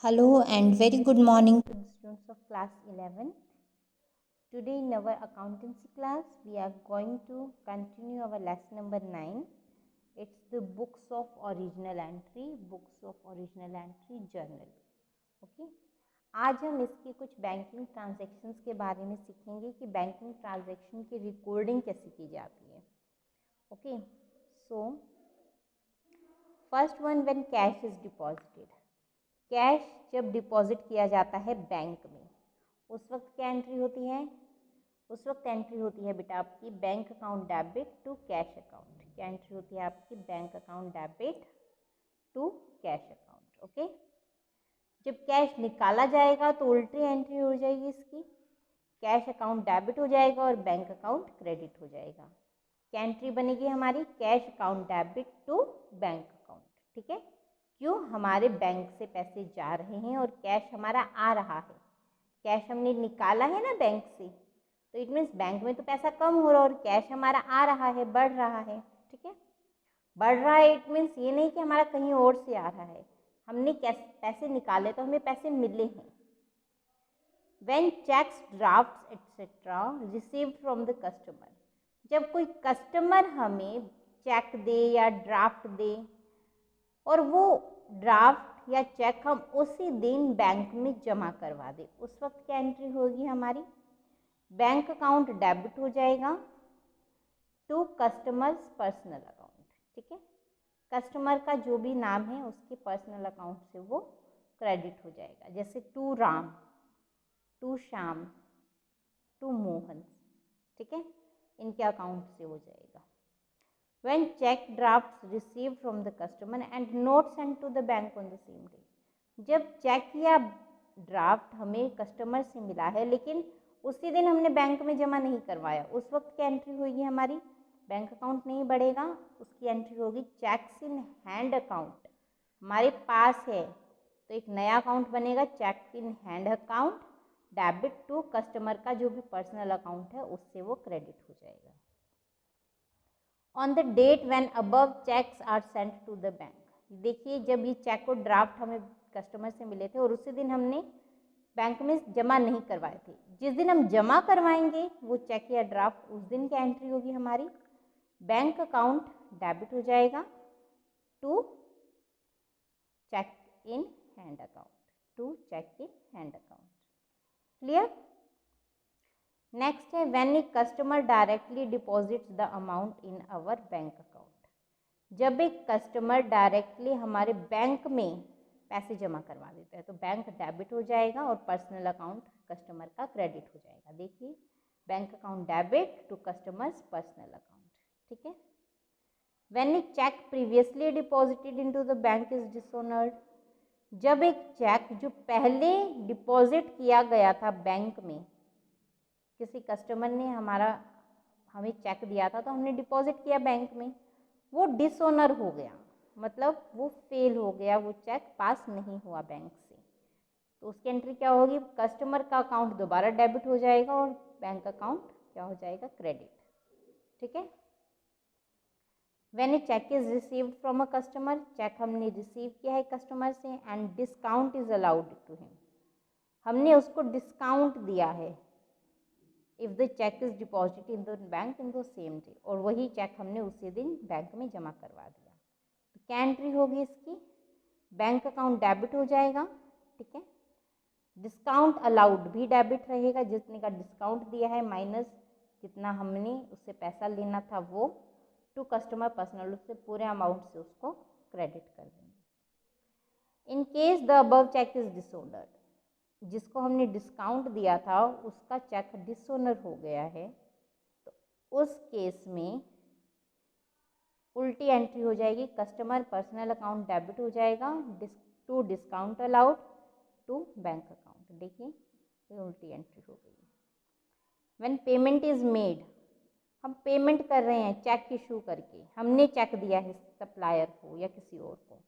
Hello and very good morning to the students of class 11. Today in our accountancy class we are going to continue our lesson number 9. It's the books of original entry journal. Okay. आज हम इसके कुछ banking transactions के बारे में सीखेंगे कि banking transaction की रिकॉर्डिंग कैसे की जाती है. Okay. So first one, when cash is deposited. Cash जब डिपॉजिट किया जाता है बैंक में, उस वक्त क्या एंट्री होती है? उस वक्त एंट्री होती है बेटा आपकी bank account debit to cash account. क्या एंट्री होती है आपकी? Bank account debit to cash account. Okay. जब कैश निकाला जाएगा तो उल्टी एंट्री हो जाएगी इसकी. कैश अकाउंट डेबिट हो जाएगा और बैंक अकाउंट क्रेडिट हो जाएगा. क्या एंट्री बनेगी हमारी? Cash account debit to bank account. ठीक है. क्यों? हमारे बैंक से पैसे जा रहे हैं और कैश हमारा आ रहा है. कैश हमने निकाला है ना बैंक से, तो इट मीन्स बैंक में तो पैसा कम हो रहा है और कैश हमारा आ रहा है, बढ़ रहा है. ठीक है. बढ़ रहा है इट मीन्स ये नहीं कि हमारा कहीं और से आ रहा है. हमने पैसे निकाले तो हमें पैसे मिले हैं. When cheques, drafts etcetera received from the customer. जब कोई कस्टमर हमें चेक दे या ड्राफ्ट दे और वो ड्राफ्ट या चेक हम उसी दिन बैंक में जमा करवा दें, उस वक्त क्या एंट्री होगी हमारी? बैंक अकाउंट डेबिट हो जाएगा टू कस्टमर्स पर्सनल अकाउंट. ठीक है. कस्टमर का जो भी नाम है उसके पर्सनल अकाउंट से वो क्रेडिट हो जाएगा. जैसे to Ram, to Shyam, to Mohan. ठीक है. इनके अकाउंट से हो जाएगा. When check drafts received from the customer and not sent to the bank on the same day. जब चेक या ड्राफ्ट हमें कस्टमर से मिला है लेकिन उसी दिन हमने बैंक में जमा नहीं करवाया, उस वक्त क्या एंट्री होगी हमारी? बैंक अकाउंट नहीं बढ़ेगा, उसकी एंट्री होगी चेक्स इन हैंड अकाउंट. हमारे पास है तो एक नया अकाउंट बनेगा, cheque in hand account debit to customer का जो भी पर्सनल अकाउंट है उससे वो क्रेडिट हो जाएगा. On the date when above cheques are sent to the bank. देखिए जब ये चेक और ड्राफ्ट हमें कस्टमर से मिले थे और उसी दिन हमने बैंक में जमा नहीं करवाए थे, जिस दिन हम जमा करवाएंगे वो चेक या ड्राफ्ट, उस दिन क्या एंट्री होगी हमारी? बैंक अकाउंट डेबिट हो जाएगा to cheque in hand account. To cheque in hand account. Clear? Next है when a customer directly deposits the amount in our bank account. जब एक कस्टमर डायरेक्टली हमारे बैंक में पैसे जमा करवा देता है तो बैंक डेबिट हो जाएगा और पर्सनल अकाउंट कस्टमर का क्रेडिट हो जाएगा. देखिए bank account debit to customers personal account. ठीक है. When a cheque previously deposited into the bank is dishonoured. जब एक चेक जो पहले डिपॉजिट किया गया था बैंक में, किसी कस्टमर ने हमें चेक दिया था तो हमने डिपॉजिट किया बैंक में, वो डिसऑनर हो गया, मतलब वो फेल हो गया, वो चेक पास नहीं हुआ बैंक से, तो उसकी एंट्री क्या होगी? कस्टमर का अकाउंट दोबारा डेबिट हो जाएगा और बैंक अकाउंट क्या हो जाएगा? क्रेडिट. ठीक है. When a cheque is received from a customer. Cheque हमने रिसीव किया है कस्टमर से and discount is allowed to him. हमने उसको डिस्काउंट दिया है if the cheque is deposit in the bank in the same day, और वही चेक हमने उसी दिन बैंक में जमा करवा दिया, तो क्या एंट्री होगी इसकी? बैंक अकाउंट डेबिट हो जाएगा. ठीक है. डिस्काउंट अलाउड भी डेबिट रहेगा, जितने का डिस्काउंट दिया है माइनस जितना हमने उससे पैसा लेना था वो टू कस्टमर पर्सनल, उससे पूरे अमाउंट से उसको क्रेडिट कर देंगे. In case the above cheque is disordered. जिसको हमने डिस्काउंट दिया था उसका चेक डिसऑनर हो गया है, तो उस केस में उल्टी एंट्री हो जाएगी, कस्टमर पर्सनल अकाउंट डेबिट हो जाएगा to discount allowed to bank account. देखिए ये उल्टी एंट्री हो गई. When payment is made. हम पेमेंट कर रहे हैं चेक इशू करके, हमने चेक दिया है सप्लायर को या किसी और को,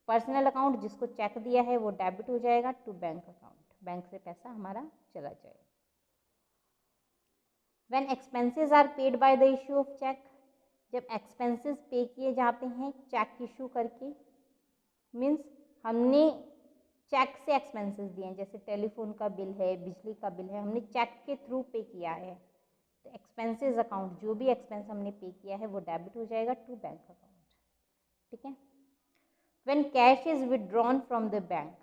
पर्सनल अकाउंट जिसको चेक दिया है वो डेबिट हो जाएगा टू बैंक अकाउंट, बैंक से पैसा हमारा चला जाएगा. When expenses are paid by the issue of cheque. जब एक्सपेंसेस पे किए जाते हैं चेक इशू करके, मीन्स हमने चेक से एक्सपेंसेस दिए हैं, जैसे टेलीफोन का बिल है, बिजली का बिल है, हमने चेक के थ्रू पे किया है, तो एक्सपेंसेस अकाउंट, जो भी एक्सपेंस हमने पे किया है वो डेबिट हो जाएगा टू बैंक अकाउंट। ठीक है। When cash is withdrawn from the bank,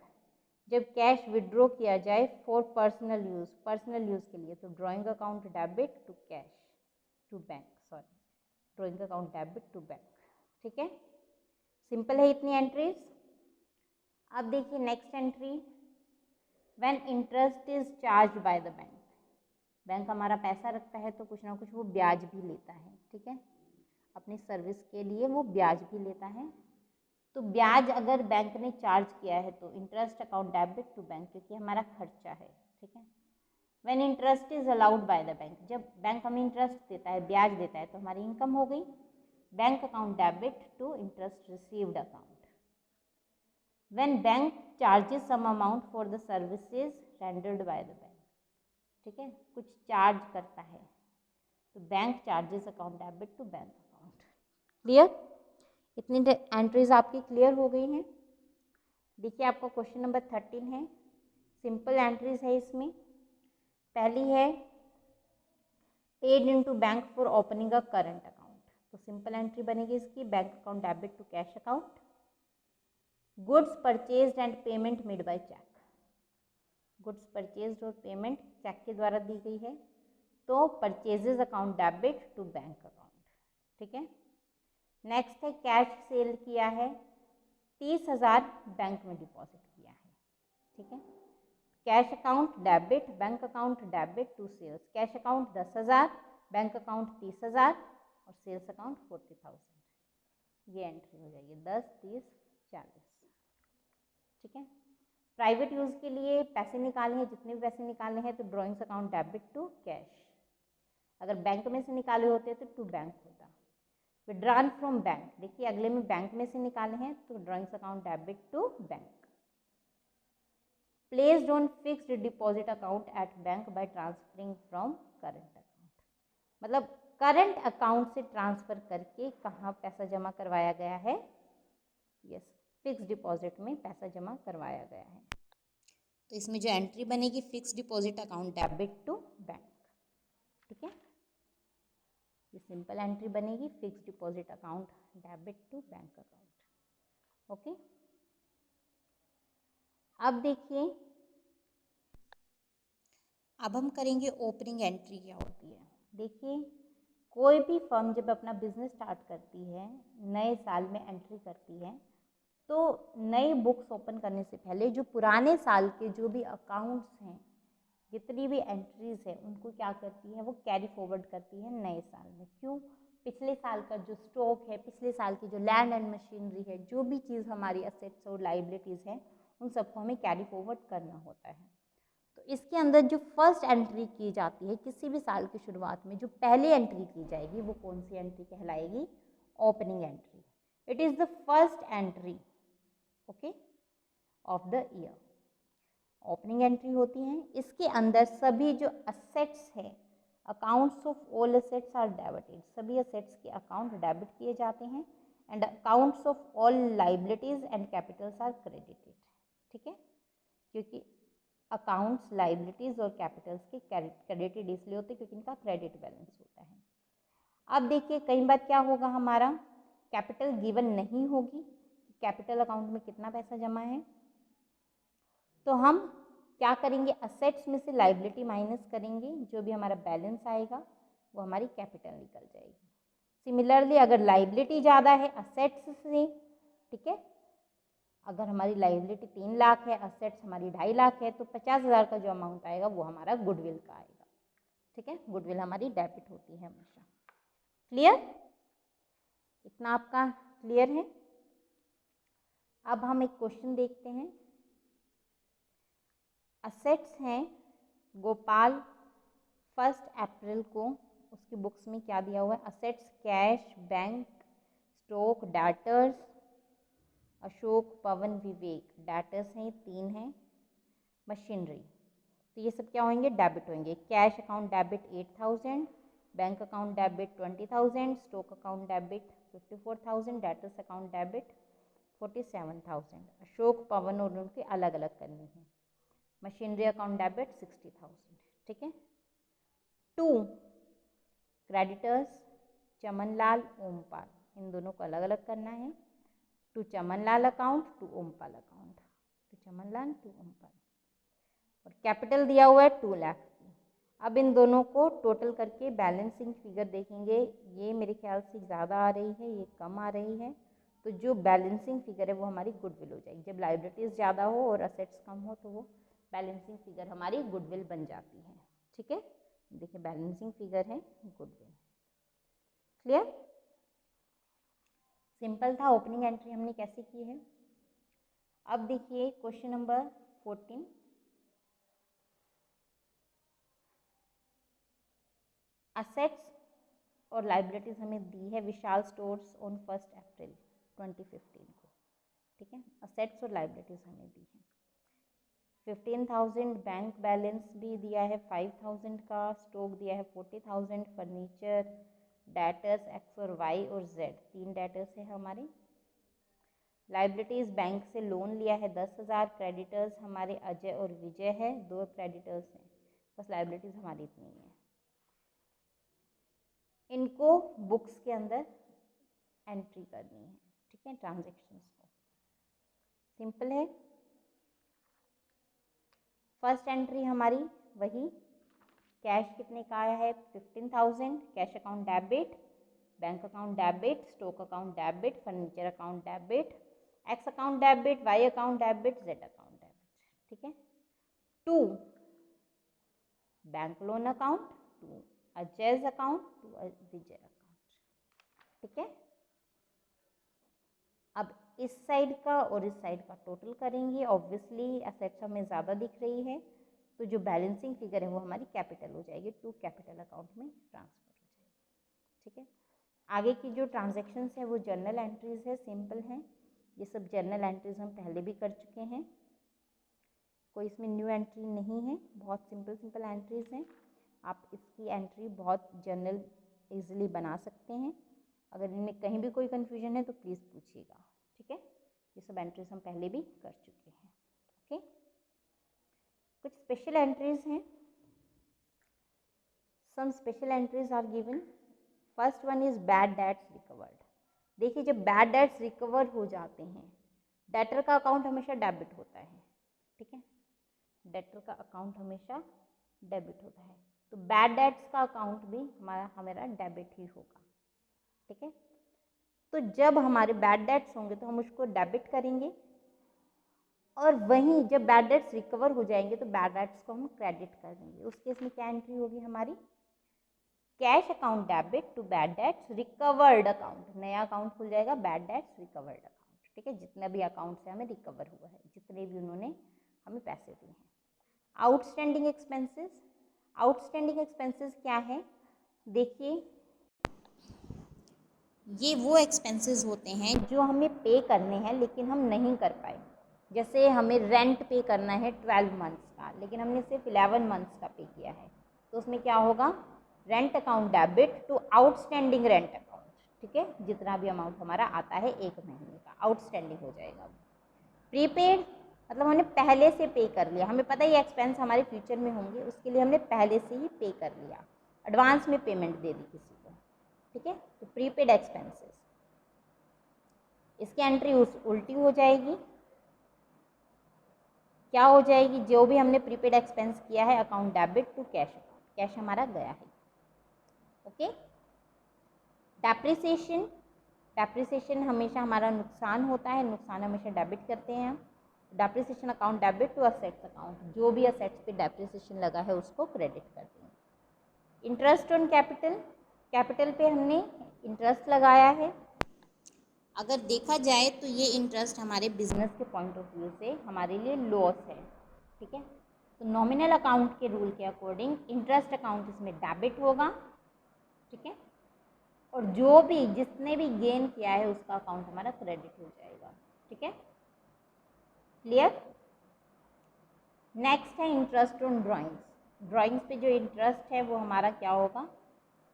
जब कैश विड्रॉ किया जाए for personal use, personal use के लिए, तो drawing account debit to cash to bank, sorry drawing account debit to bank. ठीक है, सिंपल है इतनी एंट्रीज। अब देखिए next entry, when interest is charge by the bank, bank हमारा पैसा रखता है तो कुछ ना कुछ वो ब्याज भी लेता है। ठीक है, अपनी सर्विस के लिए वो ब्याज भी लेता है, तो ब्याज अगर बैंक ने चार्ज किया है तो interest account debit to bank, क्योंकि हमारा खर्चा है। ठीक है, when interest is allowed by the bank, जब बैंक हमें इंटरेस्ट देता है, ब्याज देता है, तो हमारी इनकम हो गई, bank account debit to interest received account. When bank charges some amount for the services rendered by the bank, ठीक है, कुछ चार्ज करता है तो bank charges account debit to bank account. Clear, इतनी एंट्रीज आपकी क्लियर हो गई हैं। देखिए आपका क्वेश्चन नंबर 13 है, सिंपल एंट्रीज है इसमें। पहली है paid into bank for opening a current account, तो सिंपल एंट्री बनेगी इसकी, bank account debit to cash account. Goods purchased and payment made by cheque, goods purchased और पेमेंट चेक के द्वारा दी गई है, तो purchases account debit to bank account. ठीक है, नेक्स्ट है कैश सेल किया है, 30,000 बैंक में डिपॉजिट किया है। ठीक है, cash account debit, bank account debit to sales, cash account 10,000, bank account 30,000 और सेल्स अकाउंट 40,000। ये एंट्री हो जाएगी 10, 30, 40। ठीक है, प्राइवेट यूज़ के लिए पैसे निकालने हैं, जितने भी पैसे निकालने हैं तो drawings account debit to cash, अगर बैंक में से निकाले होते तो टू बैंक होता। विड्रॉन फ्रॉम बैंक, देखिए अगले में बैंक में से निकाले हैं तो drawings account debit to bank. Placed on fixed deposit account at bank by transferring from current account, मतलब करंट अकाउंट से ट्रांसफर करके कहाँ पैसा जमा करवाया गया है, यस फिक्स डिपॉजिट में पैसा जमा करवाया गया है। तो इसमें जो एंट्री बनेगी fix deposit account debit to bank. ठीक है, ये सिंपल एंट्री बनेगी, fix deposit account debit to bank account. Okay, अब देखिए, अब हम करेंगे ओपनिंग एंट्री क्या होती है। देखिए कोई भी फर्म जब अपना बिजनेस स्टार्ट करती है, नए साल में एंट्री करती है, तो नई बुक्स ओपन करने से पहले जो पुराने साल के जो भी अकाउंट्स हैं, जितनी भी एंट्रीज है, उनको क्या करती है, वो कैरी फॉरवर्ड करती है नए साल में। क्यों, पिछले साल का जो स्टॉक है, पिछले साल की जो लैंड एंड मशीनरी है, जो भी चीज़ हमारी असेट्स और लाइबिलिटीज़ हैं, उन सबको हमें कैरी फॉरवर्ड करना होता है। तो इसके अंदर जो फर्स्ट एंट्री की जाती है किसी भी साल की शुरुआत में, जो पहली एंट्री की जाएगी वो कौन सी एंट्री कहलाएगी, opening entry. It is the first entry okay of the year, opening entry होती हैं। इसके अंदर सभी जो असेट्स हैं, accounts of all assets are debited, सभी असेट्स के अकाउंट डेबिट किए जाते हैं, and accounts of all liabilities and capitals are credited. ठीक है, क्योंकि अकाउंट्स, लाइबिलिटीज और कैपिटल्स के क्रेडिटेड इसलिए होते हैं क्योंकि इनका क्रेडिट बैलेंस होता है। अब देखिए कई बार क्या होगा, हमारा कैपिटल गिवन नहीं होगी, कैपिटल अकाउंट में कितना पैसा जमा है, तो हम क्या करेंगे, असेट्स में से लाइबिलिटी माइनस करेंगे, जो भी हमारा बैलेंस आएगा वो हमारी कैपिटल निकल जाएगी। सिमिलरली अगर लाइबिलिटी ज़्यादा है असेट्स से, ठीक है, अगर हमारी लाइबिलिटी 3 लाख है, असेट्स हमारी 2.5 लाख है, तो 50,000 का जो अमाउंट आएगा वो हमारा गुडविल का आएगा। ठीक है, गुडविल हमारी डेबिट होती है हमेशा। क्लियर, इतना आपका क्लियर है। अब हम एक क्वेश्चन देखते हैं। असेट्स हैं, गोपाल 1 अप्रैल को उसकी बुक्स में क्या दिया हुआ है, assets cash, bank, stock, debtors, Ashok, Pawan, Vivek, debtors हैं 3 हैं, मशीनरी, तो ये सब क्या होंगे, डेबिट होंगे। Cash account debit 8,000, bank account debit 20,000, stock account debit 54,000, debtors account debit 47,000। Ashok, Pawan और उनकी अलग अलग करनी है। Machinery account debit 60,000। ठीक है। 2 क्रेडिटर्स चमनलाल, ओमपाल, इन दोनों को अलग अलग करना है। To Chamanlal account, to Ompal account, to Chamanlal to Ompal. और कैपिटल दिया हुआ है 2 लाख की। अब इन दोनों को टोटल करके बैलेंसिंग फिगर देखेंगे। ये मेरे ख्याल से ज़्यादा आ रही है, ये कम आ रही है, तो जो बैलेंसिंग फिगर है वो हमारी गुडविल हो जाएगी। जब लायबिलिटीज़ ज़्यादा हो और असेट्स कम हो तो वो बैलेंसिंग फिगर हमारी गुडविल बन जाती है। ठीक है, देखिए बैलेंसिंग फिगर है गुडविल। क्लियर? सिंपल था। ओपनिंग एंट्री हमने कैसे की है। अब देखिए क्वेश्चन नंबर 14। असेट्स और लाइबिलिटीज हमें दी है विशाल स्टोर्स ऑन 1 अप्रैल 2015 को। ठीक है, असेट्स और लाइबिलिटीज हमें दी है। 15,000 बैंक बैलेंस भी दिया है, 5,000 का स्टॉक दिया है, 40,000 फर्नीचर, डेटर्स एक्स और वाई और जेड, 3 डेटर्स है हमारे। लाइबिलिटीज बैंक से लोन लिया है 10,000। क्रेडिटर्स हमारे अजय और विजय है, 2 क्रेडिटर्स हैं, बस लाइबिलिटीज हमारी इतनी है। इनको बुक्स के अंदर एंट्री करनी है। ठीक है, ट्रांजेक्शन्स को सिंपल है। फर्स्ट एंट्री हमारी वही, कैश कितने का आया है 15,000, cash account debit, bank account debit, stock account debit, furniture account debit, X account debit, Y account debit, Z account debit. ठीक है। 2 bank loan account, 2 Ajay's account, 2 Vijay account. ठीक है। अब इस साइड का और इस साइड का टोटल करेंगे। ऑब्वियसली एसेट्स हमें ज़्यादा दिख रही है, तो जो बैलेंसिंग फिगर है वो हमारी कैपिटल हो जाएगी, 2 कैपिटल अकाउंट में ट्रांसफर हो जाएगी। ठीक है। आगे की जो ट्रांजेक्शन्स है वो जर्नल एंट्रीज है, सिंपल हैं। ये सब जर्नल एंट्रीज हम पहले भी कर चुके हैं, कोई इसमें न्यू एंट्री नहीं है, बहुत सिंपल सिंपल एंट्रीज हैं। आप इसकी एंट्री बहुत जर्नल इजीली बना सकते हैं। अगर इनमें कहीं भी कोई कन्फ्यूजन है तो प्लीज़ पूछिएगा। ठीक है, ये सब एंट्रीज हम पहले भी कर चुके हैं। ओके, कुछ स्पेशल एंट्रीज हैं। Some special entries are given. First one is bad debts recovered. देखिए जब बैड डेट्स रिकवर हो जाते हैं, डेटर का अकाउंट हमेशा डेबिट होता है। ठीक है, डेटर का अकाउंट हमेशा डेबिट होता है, तो बैड डेट्स का अकाउंट भी हमारा डेबिट ही होगा। ठीक है, तो जब हमारे बैड डेट्स होंगे तो हम उसको डेबिट करेंगे, और वहीं जब बैड डेट्स रिकवर हो जाएंगे तो बैड डेट्स को हम क्रेडिट कर देंगे। उस केस में क्या एंट्री होगी हमारी, cash account debit to bad debts recovered account, नया अकाउंट खुल जाएगा, बैड डेट्स रिकवर्ड अकाउंट। ठीक है, जितने भी अकाउंट से हमें रिकवर हुआ है, जितने भी उन्होंने हमें पैसे दिए हैं। आउटस्टैंडिंग एक्सपेंसेस, आउटस्टैंडिंग एक्सपेंसेस क्या है, देखिए ये वो एक्सपेंसेस होते हैं जो हमें पे करने हैं लेकिन हम नहीं कर पाए। जैसे हमें रेंट पे करना है 12 मंथ्स का, लेकिन हमने सिर्फ 11 मंथ्स का पे किया है, तो उसमें क्या होगा, rent account debit to outstanding rent account. ठीक है, जितना भी अमाउंट हमारा आता है 1 महीने का आउटस्टैंडिंग हो जाएगा। प्रीपेड मतलब हमने पहले से पे कर लिया, हमें पता है ये एक्सपेंस हमारे फ्यूचर में होंगे, उसके लिए हमने पहले से ही पे कर लिया, एडवांस में पेमेंट दे दी किसी को। ठीक है, तो प्रीपेड एक्सपेंसेस, इसकी एंट्री उल्टी हो जाएगी। क्या हो जाएगी, जो भी हमने प्रीपेड एक्सपेंस किया है account debit to cash account, cash हमारा गया है। ओके, डेप्रिसिएशन, डेप्रिसिएशन हमेशा हमारा नुकसान होता है, नुकसान हमेशा डेबिट करते हैं हम। Depreciation account debit to assets account, जो भी असेट्स पे डेप्रिसिएशन लगा है उसको क्रेडिट कर देंगे। इंटरेस्ट ऑन कैपिटल, कैपिटल पे हमने इंटरेस्ट लगाया है, अगर देखा जाए तो ये इंटरेस्ट हमारे बिजनेस के पॉइंट ऑफ व्यू से हमारे लिए लॉस है। ठीक है, तो नॉमिनल अकाउंट के रूल के अकॉर्डिंग इंटरेस्ट अकाउंट इसमें डेबिट होगा। ठीक है, और जो भी जिसने भी गेन किया है उसका अकाउंट हमारा क्रेडिट हो जाएगा। ठीक है, क्लियर। नेक्स्ट है इंटरेस्ट ऑन ड्राइंग्स, ड्राइंग्स पे जो इंटरेस्ट है वो हमारा क्या होगा,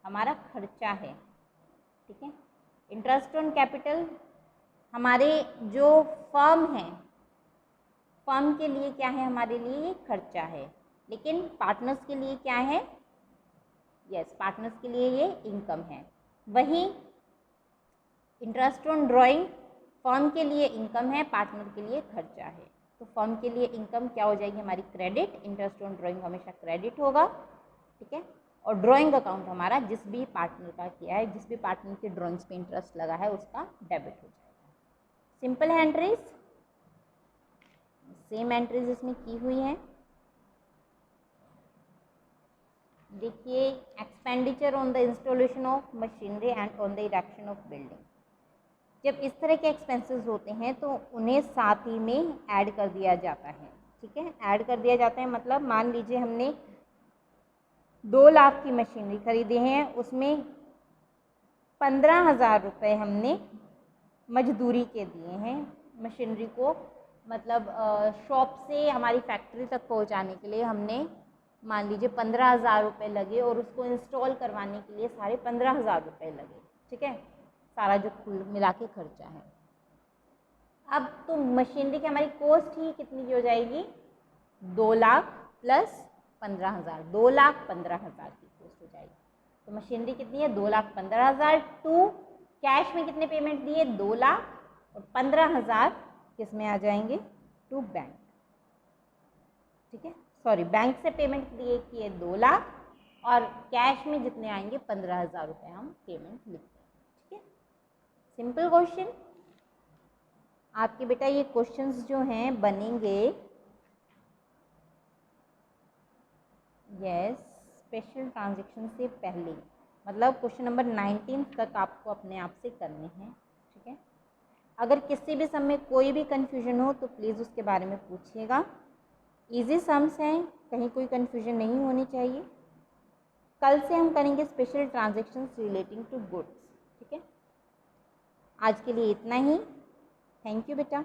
हमारा खर्चा है। ठीक है, इंटरेस्ट ऑन कैपिटल हमारे जो फर्म है, फर्म के लिए क्या है, हमारे लिए ये खर्चा है, लेकिन पार्टनर्स के लिए क्या है, यस पार्टनर्स के लिए ये इनकम है। वही इंटरेस्ट ऑन ड्राइंग फर्म के लिए इनकम है, पार्टनर के लिए खर्चा है। तो फर्म के लिए इनकम क्या हो जाएगी हमारी, क्रेडिट। इंटरेस्ट ऑन ड्राइंग हमेशा क्रेडिट होगा, ठीक है। और ड्राइंग अकाउंट हमारा जिस भी पार्टनर का किया है, जिस भी पार्टनर के ड्राइंग्स पे इंटरेस्ट लगा है, उसका डेबिट हो जाएगा। सिंपल है एंट्रीज, सेम एंट्रीज इसमें की हुई हैं। देखिए, expenditure on the installation of machinery and on the erection of building. जब इस तरह के एक्सपेंसेस होते हैं तो उन्हें साथ ही में ऐड कर दिया जाता है, ठीक है। ऐड कर दिया जाता है मतलब मान लीजिए हमने 2 लाख की मशीनरी खरीदे हैं, उसमें 15,000 रुपये हमने मजदूरी के दिए हैं मशीनरी को, मतलब शॉप से हमारी फैक्ट्री तक पहुंचाने के लिए हमने मान लीजिए 15,000 रुपये लगे, और उसको इंस्टॉल करवाने के लिए साढ़े 15,000 रुपये लगे, ठीक है। सारा जो कुल मिला के खर्चा है। अब तो मशीनरी की हमारी कॉस्ट ही कितनी की हो जाएगी, 2 लाख प्लस 15,000, 2,15,000 की कॉस्ट हो जाएगी। तो मशीनरी कितनी है, 2,15,000 टू कैश में कितने पेमेंट दिए, 2 लाख, और 15,000 किस में आ जाएंगे, टू बैंक, ठीक है। सॉरी, बैंक से पेमेंट दिए किए 2 लाख, और कैश में जितने आएंगे 15,000 रुपये हम पेमेंट लिखते हैं, ठीक है। Simple question. आपके बेटा ये क्वेश्चंस जो हैं बनेंगे यस स्पेशल ट्रांजैक्शन से पहले, मतलब क्वेश्चन नंबर 19 तक आपको अपने आप से करने हैं, ठीक है। अगर किसी भी सम में कोई भी कन्फ्यूजन हो तो प्लीज़ उसके बारे में पूछिएगा। इजी सम्स हैं, कहीं कोई कन्फ्यूजन नहीं होनी चाहिए। कल से हम करेंगे special transactions relating to goods, ठीक है। आज के लिए इतना ही। थैंक यू बेटा।